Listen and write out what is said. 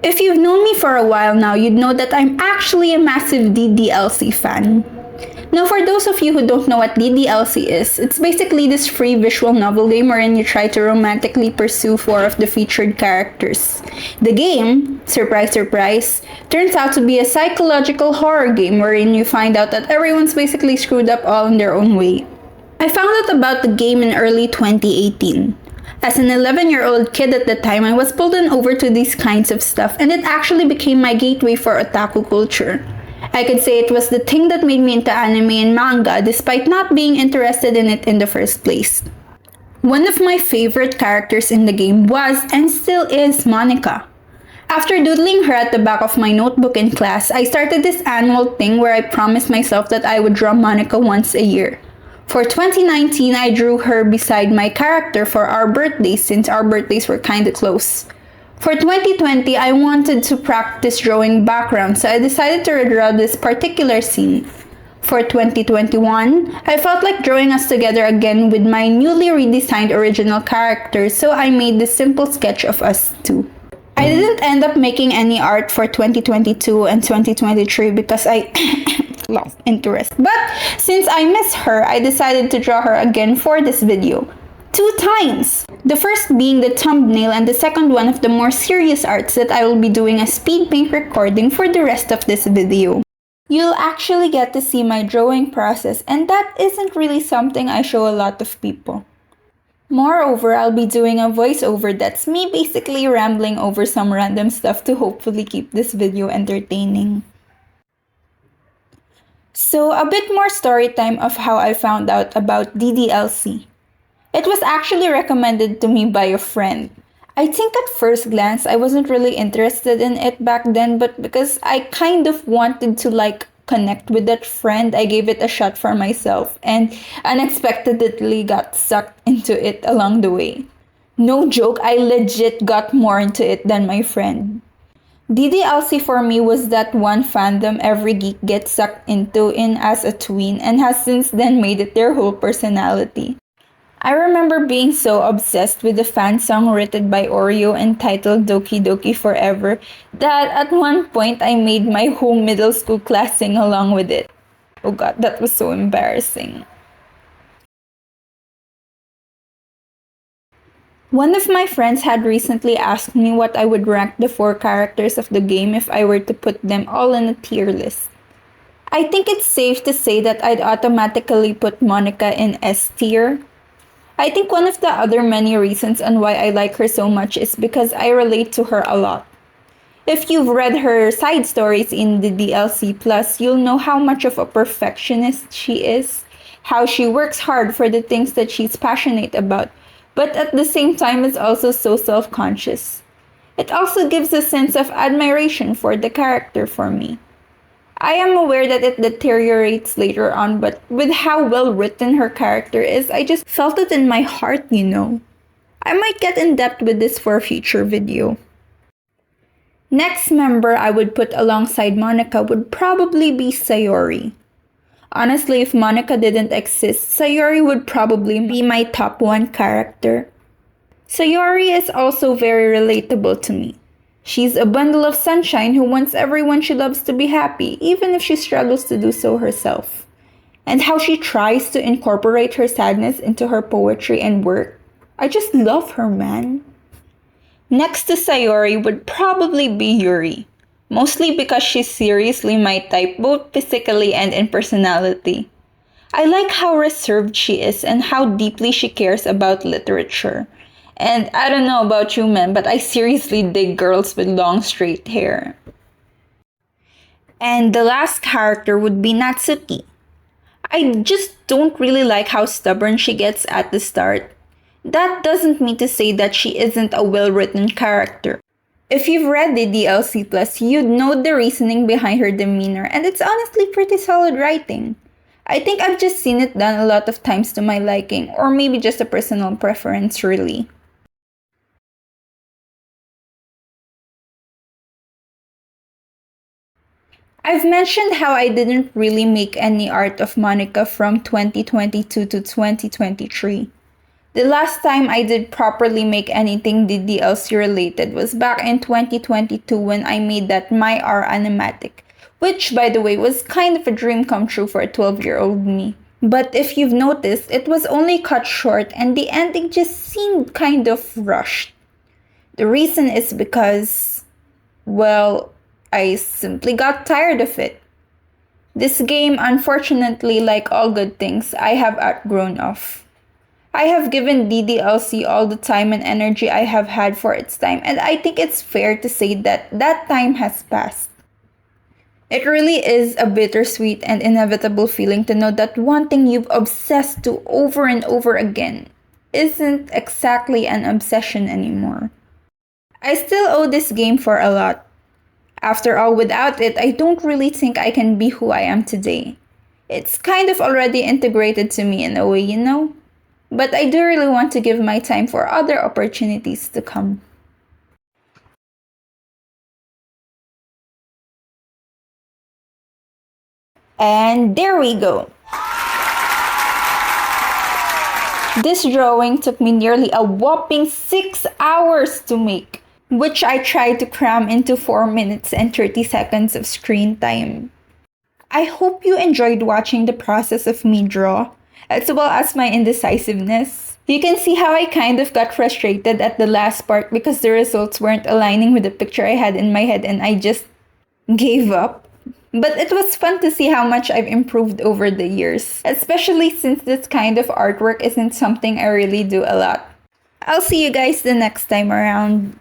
If you've known me for a while now, you'd know that I'm actually a massive DDLC fan. Now, for those of you who don't know what DDLC is, it's basically this free visual novel game wherein you try to romantically pursue four of the featured characters. The game, surprise surprise, turns out to be a psychological horror game wherein you find out that everyone's basically screwed up all in their own way. I found out about the game in early 2018. As an 11-year-old kid at the time, I was pulled in over to these kinds of stuff, and it actually became my gateway for otaku culture. I could say it was the thing that made me into anime and manga despite not being interested in it in the first place. One of my favorite characters in the game was and still is Monika. After doodling her at the back of my notebook in class, I started this annual thing where I promised myself that I would draw Monika once a year. For 2019, I drew her beside my character for our birthdays since our birthdays were kinda close. For 2020, I wanted to practice drawing backgrounds, so I decided to redraw this particular scene. For 2021, I felt like drawing us together again with my newly redesigned original characters, so I made this simple sketch of us two. I didn't end up making any art for 2022 and 2023 because I lost interest. But since I miss her, I decided to draw her again for this video. 2 times! The first being the thumbnail and the second one of the more serious arts that I will be doing a speed paint recording for the rest of this video. You'll actually get to see my drawing process, and that isn't really something I show a lot of people. Moreover, I'll be doing a voiceover that's me basically rambling over some random stuff to hopefully keep this video entertaining. So, a bit more story time of how I found out about DDLC. It was actually recommended to me by a friend. I think at first glance I wasn't really interested in it back then, but because I kind of wanted to connect with that friend, I gave it a shot for myself and unexpectedly got sucked into it along the way. No joke, I legit got more into it than my friend. DDLC for me was that one fandom every geek gets sucked into as a tween and has since then made it their whole personality. I remember being so obsessed with the fan song written by Oreo entitled Doki Doki Forever that at one point I made my whole middle school class sing along with it. Oh god, that was so embarrassing. One of my friends had recently asked me what I would rank the 4 characters of the game if I were to put them all in a tier list. I think it's safe to say that I'd automatically put Monika in S tier. I think one of the other many reasons on why I like her so much is because I relate to her a lot. If you've read her side stories in the DLC Plus, you'll know how much of a perfectionist she is, how she works hard for the things that she's passionate about, but at the same time is also so self-conscious. It also gives a sense of admiration for the character for me. I am aware that it deteriorates later on, but with how well written her character is, I just felt it in my heart, you know. I might get in depth with this for a future video. Next member I would put alongside Monika would probably be Sayori. Honestly, if Monika didn't exist, Sayori would probably be my top 1 character. Sayori is also very relatable to me. She's a bundle of sunshine who wants everyone she loves to be happy, even if she struggles to do so herself. And how she tries to incorporate her sadness into her poetry and work. I just love her, man. Next to Sayori would probably be Yuri. Mostly because she's seriously my type both physically and in personality. I like how reserved she is and how deeply she cares about literature. And I don't know about you men, but I seriously dig girls with long straight hair. And the last character would be Natsuki. I just don't really like how stubborn she gets at the start. That doesn't mean to say that she isn't a well-written character. If you've read the DLC Plus, you'd know the reasoning behind her demeanor, and it's honestly pretty solid writing. I think I've just seen it done a lot of times to my liking, or maybe just a personal preference really. I've mentioned how I didn't really make any art of Monika from 2022 to 2023. The last time I did properly make anything DDLC related was back in 2022 when I made that My R animatic, which by the way was kind of a dream come true for a 12-year-old me. But if you've noticed, it was only cut short and the ending just seemed kind of rushed. The reason is because, well, I simply got tired of it. This game, unfortunately, like all good things, I have outgrown of. I have given DDLC all the time and energy I have had for its time, and I think it's fair to say that that time has passed. It really is a bittersweet and inevitable feeling to know that one thing you've obsessed to over and over again isn't exactly an obsession anymore. I still owe this game for a lot. After all, without it, I don't really think I can be who I am today. It's kind of already integrated to me in a way, you know? But I do really want to give my time for other opportunities to come. And there we go. This drawing took me nearly a whopping 6 hours to make, which I tried to cram into 4 minutes and 30 seconds of screen time. I hope you enjoyed watching the process of me draw, as well as my indecisiveness. You can see how I kind of got frustrated at the last part because the results weren't aligning with the picture I had in my head and I just gave up. But it was fun to see how much I've improved over the years, especially since this kind of artwork isn't something I really do a lot. I'll see you guys the next time around.